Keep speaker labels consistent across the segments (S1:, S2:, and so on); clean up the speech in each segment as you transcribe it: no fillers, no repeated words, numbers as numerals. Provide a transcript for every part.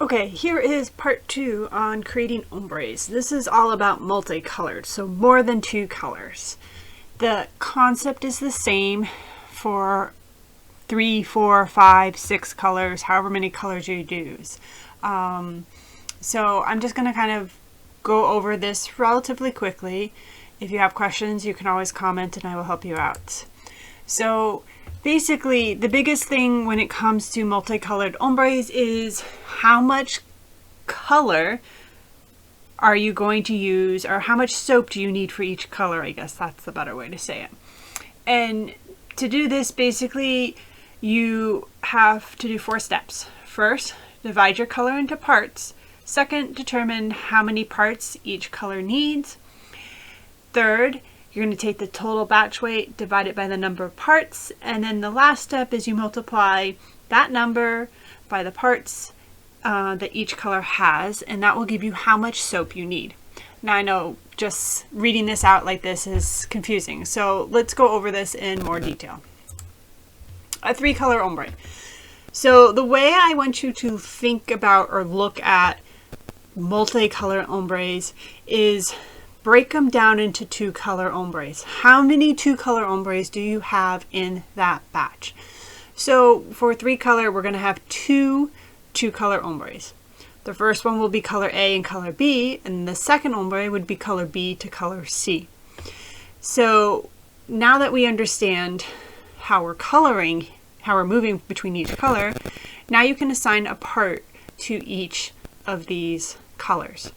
S1: Okay, here is part 2 on creating ombres. This is all about multicolored, so more than 2 colors. The concept is the same for 3, 4, 5, 6 colors, however many colors you use. So I'm just going to kind of go over this relatively quickly. If you have questions, you can always comment and I will help you out. So basically, the biggest thing when it comes to multicolored ombres is how much color are you going to use, or how much soap do you need for each color, I guess that's the better way to say it. And to do this, basically, you have to do 4 steps. First, divide your color into parts. Second, determine how many parts each color needs. Third, you're going to take the total batch weight, divide it by the number of parts, and then the last step is you multiply that number by the parts that each color has, and that will give you how much soap you need. Now I know just reading this out like this is confusing, so let's go over this in more detail. A 3-color ombre. So the way I want you to think about or look at multicolor ombres is break them down into 2-color ombres. How many 2-color ombres do you have in that batch? So for 3-color, we're going to have 2 2-color ombres. The first one will be color A and color B, and the second ombre would be color B to color C. So now that we understand how we're coloring, how we're moving between each color, now you can assign a part to each of these colors.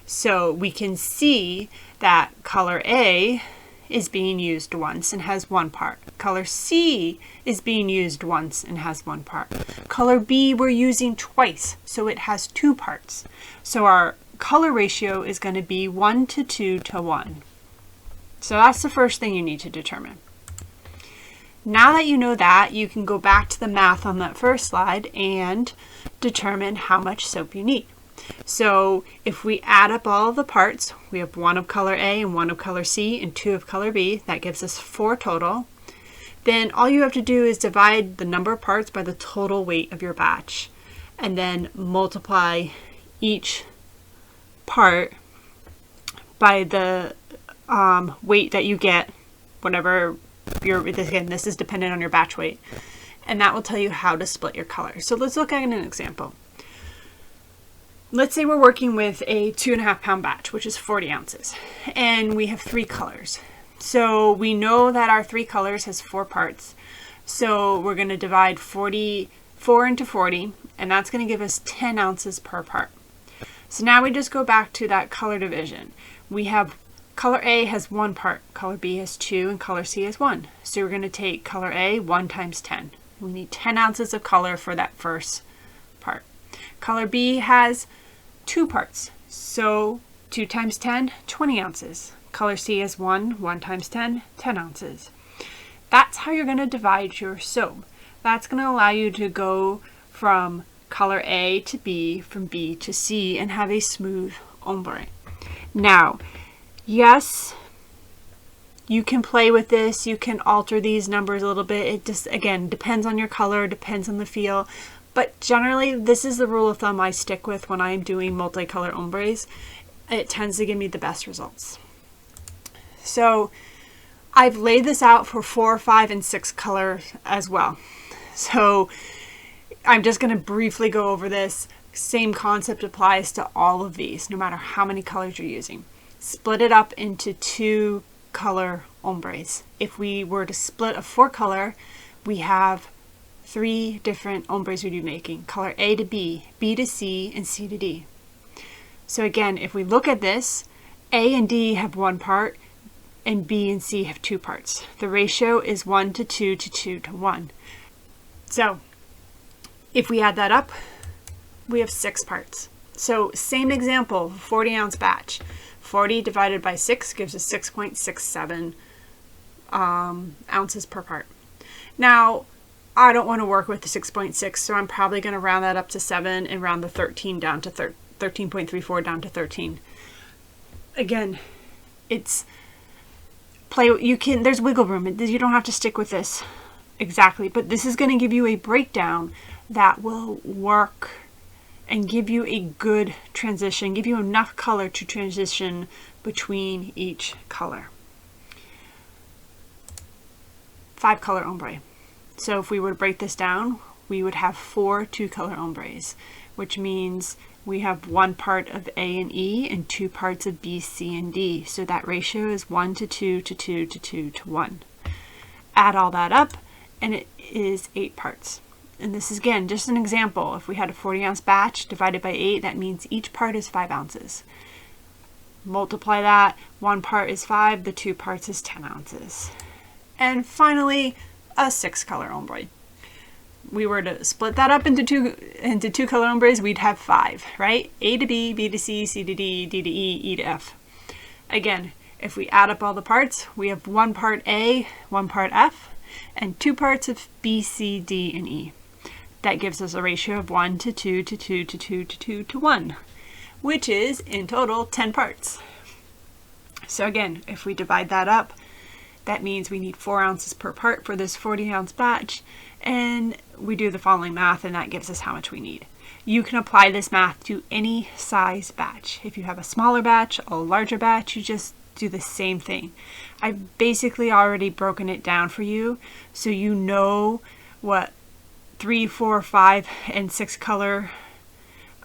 S1: So we can see that color A is being used once and has 1 part. Color C is being used once and has 1 part. Color B we're using twice, so it has 2 parts. So our color ratio is going to be 1 to 2 to 1. So that's the first thing you need to determine. Now that you know that, you can go back to the math on that first slide and determine how much soap you need. So if we add up all of the parts, we have 1 of color A and 1 of color C and 2 of color B. That gives us 4 total. Then all you have to do is divide the number of parts by the total weight of your batch, and then multiply each part by the weight that you get, whatever again, this is dependent on your batch weight, and that will tell you how to split your color. So let's look at an example. Let's say we're working with a 2.5 pound batch, which is 40 ounces, and we have 3 colors. So we know that our 3 colors has 4 parts. So we're going to divide 4 into 40, and that's going to give us 10 ounces per part. So now we just go back to that color division. We have color A has 1 part, color B has 2, and color C has 1. So we're going to take color A 1 times 10. We need 10 ounces of color for that first part. Color B has 2 parts, so 2 times 10, 20 ounces. Color C has 1 times 10, 10 ounces. That's how you're going to divide your soap. That's going to allow you to go from color A to B, from B to C, and have a smooth ombre. Now, yes, you can play with this, you can alter these numbers a little bit. It just, again, depends on your color, depends on the feel. But generally, this is the rule of thumb I stick with when I'm doing multicolor ombres. It tends to give me the best results. So I've laid this out for 4, 5, and 6 colors as well. So I'm just going to briefly go over this. Same concept applies to all of these, no matter how many colors you're using. Split it up into 2 color ombres. If we were to split a 4 color, we have 3 different ombres we'd be making: color A to B, B to C, and C to D. So again, if we look at this, A and D have 1 part, and B and C have 2 parts. The ratio is 1 to 2 to 2 to 1. So if we add that up, we have 6 parts. So same example, 40 ounce batch. 40 divided by 6 gives us 6.67 ounces per part. Now, I don't want to work with the 6.6, so I'm probably going to round that up to 7 and round the 13 down to 13.34 down to 13. Again, it's there's wiggle room. You don't have to stick with this exactly, but this is going to give you a breakdown that will work and give you a good transition, give you enough color to transition between each color. 5-color ombre. So if we were to break this down, we would have 4 2-color ombres, which means we have 1 part of A and E and 2 parts of B, C, and D. So that ratio is 1 to 2 to 2 to 2 to 1. Add all that up and it is 8 parts. And this is, again, just an example. If we had a 40-ounce batch divided by 8, that means each part is 5 ounces. Multiply that, 1 part is 5, the 2 parts is 10 ounces. And finally, a 6-color ombre. We were to split that up into two color ombres, we'd have 5, right? A to B, B to C, C to D, D to E, E to F. Again, if we add up all the parts, we have 1 part A, 1 part F, and 2 parts of B, C, D, and E. That gives us a ratio of 1 to 2 to 2 to 2 to 2 to 1, which is in total 10 parts. So again, if we divide that up, that means we need 4 ounces per part for this 40-ounce batch, and we do the following math and that gives us how much we need. You can apply this math to any size batch. If you have a smaller batch, a larger batch, you just do the same thing. I've basically already broken it down for you so you know what 3, 4, 5, and 6 color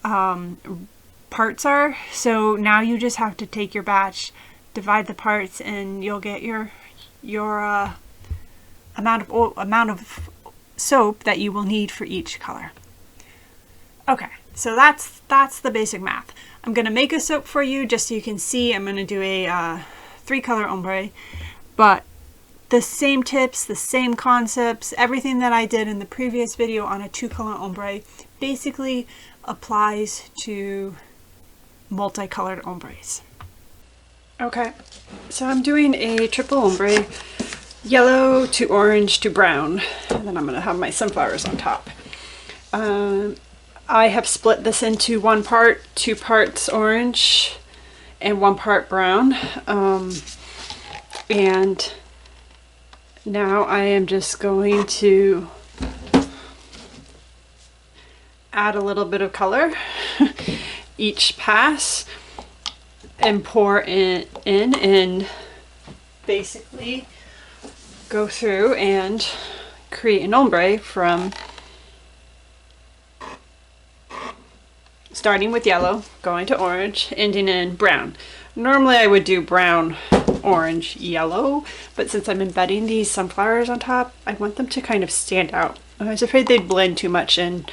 S1: parts are. So now you just have to take your batch, divide the parts, and you'll get your amount of soap that you will need for each color. Okay, so that's the basic math. I'm going to make a soap for you just so you can see. I'm going to do a 3-color ombre, but the same tips, the same concepts, everything that I did in the previous video on a 2-color ombre basically applies to multicolored ombres. Okay, so I'm doing a triple ombre, yellow to orange to brown, and then I'm going to have my sunflowers on top. I have split this into 1 part, 2 parts orange, and 1 part brown. And now I am just going to add a little bit of color each pass and pour it in and basically go through and create an ombre from starting with yellow, going to orange, ending in brown. Normally I would do brown, orange, yellow, but since I'm embedding these sunflowers on top, I want them to kind of stand out. I was afraid they'd blend too much in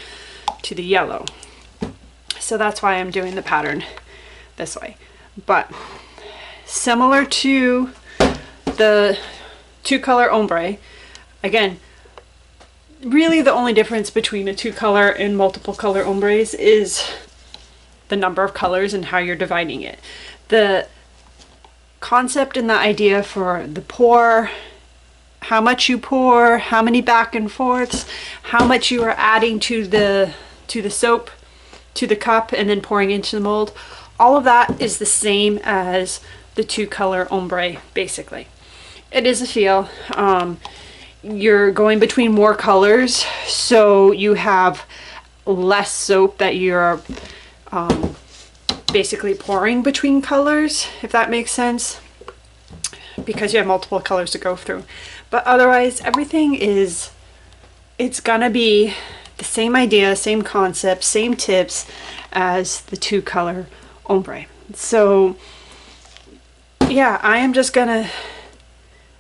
S1: to the yellow. So that's why I'm doing the pattern this way. But similar to the 2-color ombre, again, really the only difference between a 2-color and multiple color ombres is the number of colors and how you're dividing it. The concept and the idea for the pour, how much you pour, how many back and forths, how much you are adding to the soap, to the cup, and then pouring into the mold, all of that is the same as the 2-color ombre, basically. It is a feel. You're going between more colors, so you have less soap that you're basically pouring between colors, if that makes sense, because you have multiple colors to go through. But otherwise, everything is, it's gonna be the same idea, same concept, same tips as the 2-color ombre. So yeah, I am just gonna,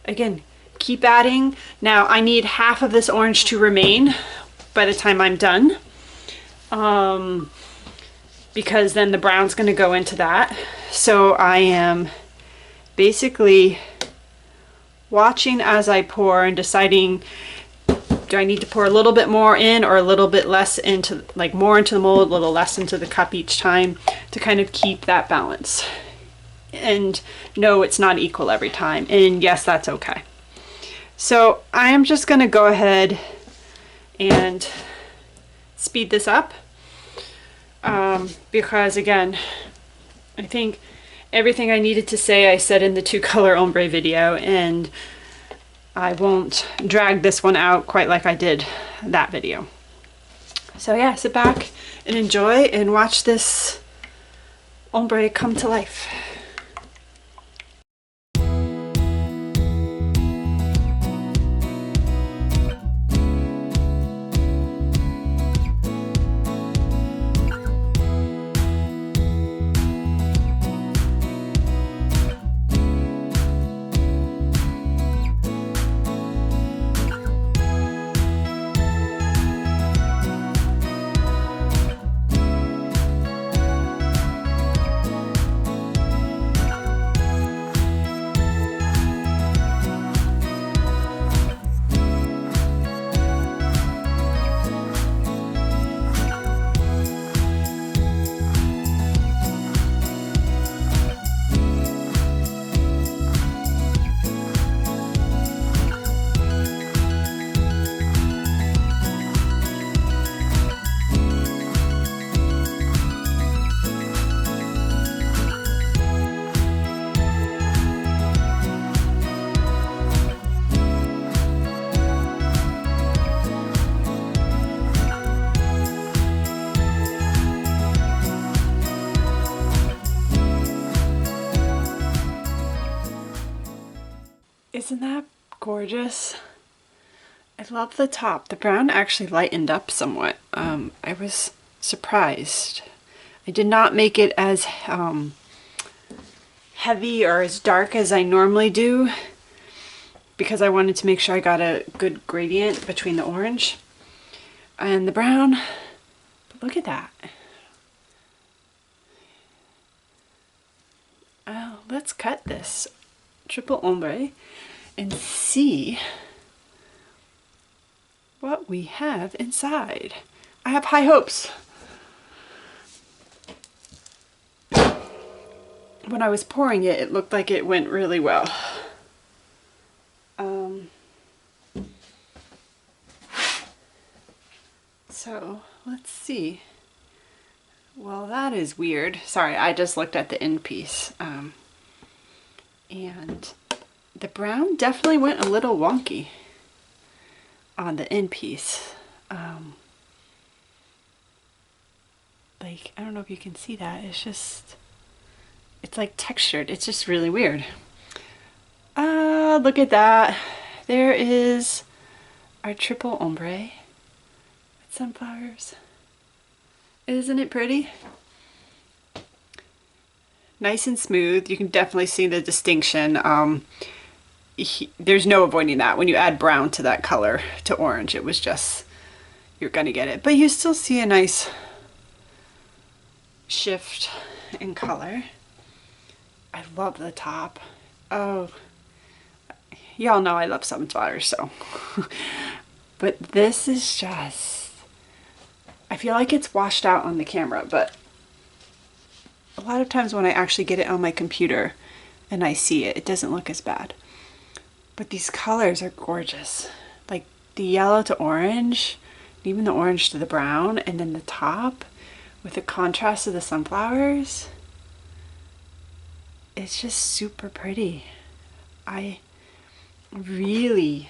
S1: again, keep adding. Now I need half of this orange to remain by the time I'm done, because then the brown's going to go into that. So I am basically watching as I pour and deciding, do I need to pour a little bit more in or a little bit less into, like more into the mold, a little less into the cup each time, to kind of keep that balance. And no, it's not equal every time, and yes, that's okay. So I am just going to go ahead and speed this up, because again, I think everything I needed to say I said in the 2-color ombre video, and I won't drag this one out quite like I did that video. So yeah, sit back and enjoy and watch this ombre come to life. Isn't that gorgeous? I love the top. The brown actually lightened up somewhat. I was surprised. I did not make it as heavy or as dark as I normally do because I wanted to make sure I got a good gradient between the orange and the brown. But look at that. Let's cut this triple ombre and see what we have inside. I have high hopes. When I was pouring it, it looked like it went really well. So let's see. Well, that is weird. Sorry, I just looked at the end piece. And the brown definitely went a little wonky on the end piece. Like, I don't know if you can see that. It's just, it's like textured. It's just really weird. Look at that. There is our triple ombre with sunflowers. Isn't it pretty? Nice and smooth. You can definitely see the distinction. There's no avoiding that. When you add brown to that color, to orange, it was just, you're gonna get it. But you still see a nice shift in color. I love the top. Oh, y'all know I love sunflowers, so. But this is just, I feel like it's washed out on the camera, but a lot of times when I actually get it on my computer and I see it, it doesn't look as bad. But these colors are gorgeous. Like the yellow to orange, even the orange to the brown, and then the top with the contrast of the sunflowers. It's just super pretty. I really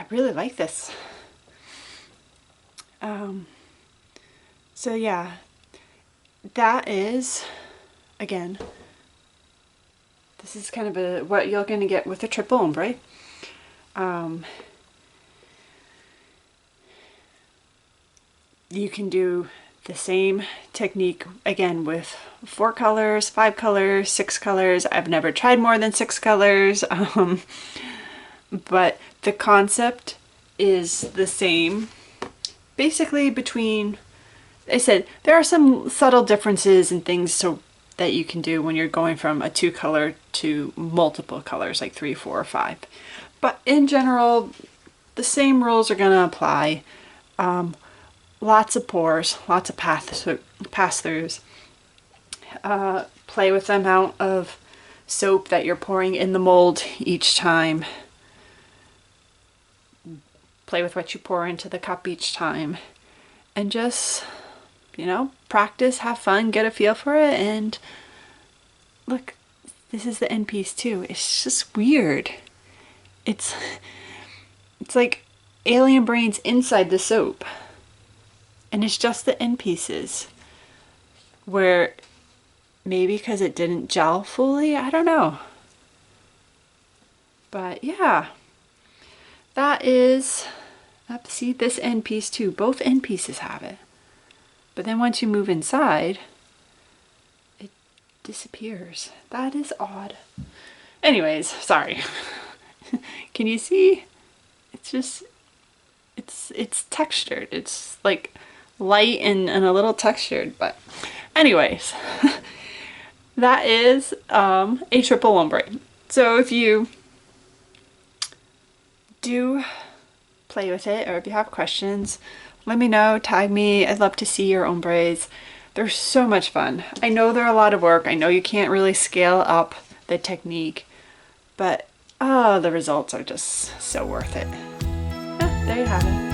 S1: like this. So yeah, that is, again, this is kind of what you're going to get with a triple ombre. You can do the same technique again with 4 colors, 5 colors, 6 colors. I've never tried more than 6 colors, but the concept is the same. Basically between, I said, there are some subtle differences and things so that you can do when you're going from a 2 color to multiple colors, like 3, 4, or 5. But in general, the same rules are going to apply. Lots of pours, lots of pass-throughs. Play with the amount of soap that you're pouring in the mold each time. Play with what you pour into the cup each time. And just, you know, practice, have fun, get a feel for it, and look, this is the end piece too. It's just weird. It's It's like alien brains inside the soap. And it's just the end pieces where maybe because it didn't gel fully, I don't know. But yeah, that is, see this end piece too. Both end pieces have it. But then once you move inside, it disappears. That is odd. Anyways, sorry. Can you see? It's just, it's textured. It's like light and a little textured. But anyways, that is a triple ombre. So if you do play with it, or if you have questions, let me know, tag me. I'd love to see your ombres. They're so much fun. I know they're a lot of work. I know you can't really scale up the technique, but the results are just so worth it. There you have it.